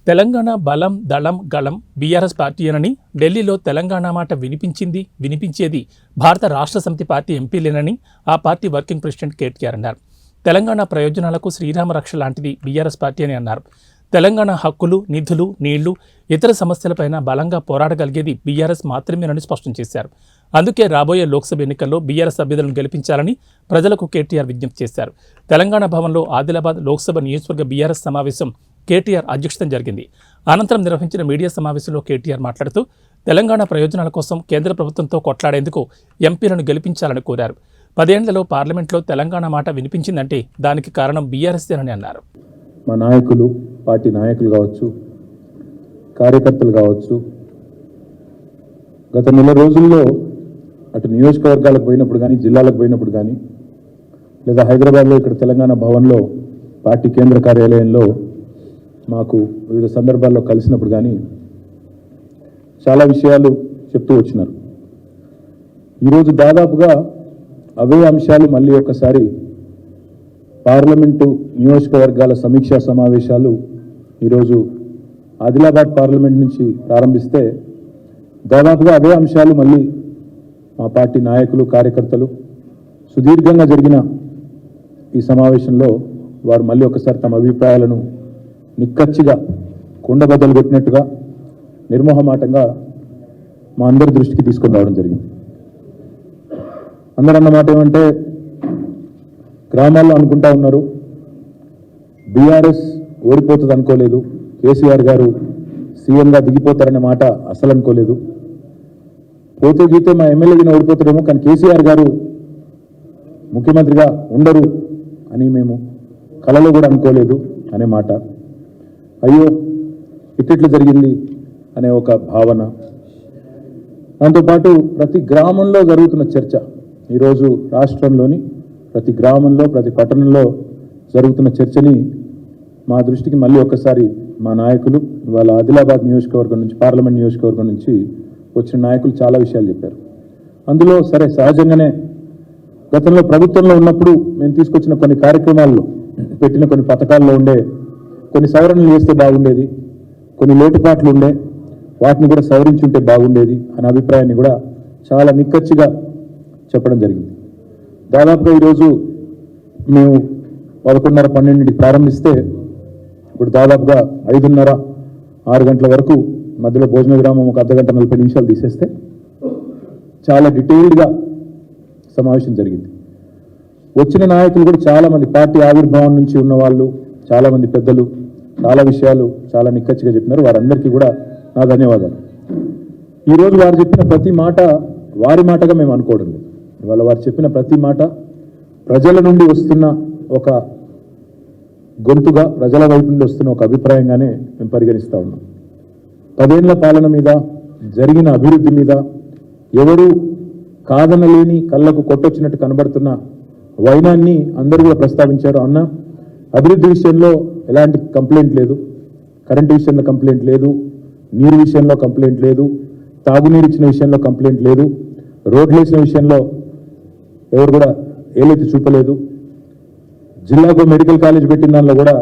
తెలంగాణ బలం దళం గళం బీఆర్ఎస్ పార్టీయేనని, ఢిల్లీలో తెలంగాణ మాట వినిపించేది భారత రాష్ట్ర సమితి పార్టీ ఎంపీలేనని ఆ పార్టీ వర్కింగ్ ప్రెసిడెంట్ కేటీఆర్ అన్నారు. తెలంగాణ ప్రయోజనాలకు శ్రీరామ రక్ష లాంటిది బీఆర్ఎస్ పార్టీ అని అన్నారు. తెలంగాణ హక్కులు, నిధులు, నీళ్లు, ఇతర సమస్యలపైన బలంగా పోరాడగలిగేది బీఆర్ఎస్ మాత్రమేనని స్పష్టం చేశారు. అందుకే రాబోయే లోక్సభ ఎన్నికల్లో బీఆర్ఎస్ అభ్యర్థులను గెలిపించాలని ప్రజలకు కేటీఆర్ విజ్ఞప్తి చేశారు. తెలంగాణ భవన్లో ఆదిలాబాద్ లోక్సభ నియోజకవర్గ బీఆర్ఎస్ సమావేశం కేటీఆర్ అధ్యక్షతన జరిగింది. అనంతరం నిర్వహించిన మీడియా సమావేశంలో కేటీఆర్ మాట్లాడుతూ తెలంగాణ ప్రయోజనాల కోసం కేంద్ర ప్రభుత్వంతో కొట్లాడేందుకు ఎంపీలను గెలిపించాలని కోరారు. 10 ఏళ్లలో పార్లమెంట్లో తెలంగాణ మాట వినిపించిందంటే దానికి కారణం బీఆర్ఎస్దేనని అన్నారు. మా నాయకులు, పార్టీ నాయకులు కావచ్చు, కార్యకర్తలు కావచ్చు, గత నెల రోజుల్లో అటు నియోజకవర్గాలకు పోయినప్పుడు కానీ, జిల్లాలకు పోయినప్పుడు కానీ, లేదా హైదరాబాద్లో ఇక్కడ తెలంగాణ భవన్లో పార్టీ కేంద్ర కార్యాలయంలో మాకు వివిధ సందర్భాల్లో కలిసినప్పుడు కానీ చాలా విషయాలు చెప్తూ వచ్చినారు. ఈరోజు దాదాపుగా అవే అంశాలు మళ్ళీ ఒకసారి పార్లమెంటు నియోజకవర్గాల సమీక్షా సమావేశాలు ఈరోజు ఆదిలాబాద్ పార్లమెంట్ నుంచి ప్రారంభిస్తే దాదాపుగా అవే అంశాలు మళ్ళీ మా పార్టీ నాయకులు, కార్యకర్తలు సుదీర్ఘంగా జరిగిన ఈ సమావేశంలో వారు మళ్ళీ ఒకసారి తమ అభిప్రాయాలను నిక్కచ్చిగా కుండబద్దలు కొట్టినట్టుగా నిర్మోహమాటంగా మా అందరి దృష్టికి తీసుకొని రావడం జరిగింది. అందరూ అన్నమాట ఏమంటే, గ్రామాల్లో అనుకుంటా ఉన్నారు బీఆర్ఎస్ ఓడిపోతుంది అనుకోలేదు, కేసీఆర్ గారు సీఎంగా దిగిపోతారనే మాట అసలు అనుకోలేదు, పోతే గీతే మా ఎమ్మెల్యేగా ఓడిపోతారేమో కానీ కేసీఆర్ గారు ముఖ్యమంత్రిగా ఉండరు అని మేము కలలో కూడా అనుకోలేదు అనే మాట, అయ్యో ఇట్లా జరిగింది అనే ఒక భావన. దాంతోపాటు ప్రతి గ్రామంలో జరుగుతున్న చర్చ, ఈరోజు రాష్ట్రంలోని ప్రతి గ్రామంలో, ప్రతి పట్టణంలో జరుగుతున్న చర్చని మా దృష్టికి మళ్ళీ ఒకసారి మా నాయకులు, ఇవాళ ఆదిలాబాద్ నియోజకవర్గం నుంచి, పార్లమెంట్ నియోజకవర్గం నుంచి వచ్చిన నాయకులు చాలా విషయాలు చెప్పారు. అందులో సరే సహజంగానే గతంలో ప్రభుత్వంలో ఉన్నప్పుడు మేము తీసుకొచ్చిన కొన్ని కార్యక్రమాల్లో, పెట్టిన కొన్ని పథకాల్లో ఉండే కొన్ని సవరణలు చేస్తే బాగుండేది, కొన్ని లోటుపాట్లు ఉండే, వాటిని కూడా సవరించుంటే బాగుండేది అనే అభిప్రాయాన్ని కూడా చాలా నిక్కచ్చిగా చెప్పడం జరిగింది. దాదాపుగా ఈరోజు మేము 11:30-12 ప్రారంభిస్తే ఇప్పుడు దాదాపుగా 5:30-6 గంటల వరకు మధ్యలో భోజన విరామం ఒక అర్ధగంట 40 నిమిషాలు తీసేస్తే చాలా డీటెయిల్డ్గా సమావేశం జరిగింది. వచ్చిన నాయకులు కూడా చాలామంది, పార్టీ ఆవిర్భావం నుంచి ఉన్నవాళ్ళు చాలామంది పెద్దలు చాలా విషయాలు చాలా నిక్కచ్చిగా చెప్పినారు. వారందరికీ కూడా నా ధన్యవాదాలు. ఈరోజు వారు చెప్పిన ప్రతి మాట వారి మాటగా మేము అనుకోవడం లేదు. ఇవాళ వారు చెప్పిన ప్రతి మాట ప్రజల నుండి వస్తున్న ఒక గొంతుగా, ప్రజల వైపు నుండి వస్తున్న ఒక అభిప్రాయంగానే మేము పరిగణిస్తూ ఉన్నాం. 10 ఏళ్ల పాలన మీద, జరిగిన అభివృద్ధి మీద ఎవరు కాదనలేని, కళ్ళకు కొట్టొచ్చినట్టు కనబడుతున్న వైనాన్ని అందరూ కూడా ప్రస్తావించారు. అన్న అభివృద్ధి విషయంలో ఎలాంటి కంప్లైంట్ లేదు, కరెంటు విషయంలో కంప్లైంట్ లేదు, నీరు విషయంలో కంప్లైంట్ లేదు, తాగునీరు ఇచ్చిన విషయంలో కంప్లైంట్ లేదు, రోడ్లు వేసిన విషయంలో ఎవరు కూడా ఏలెత్తి చూపలేదు, జిల్లాకు మెడికల్ కాలేజ్ పెట్టిన దానిలో కూడా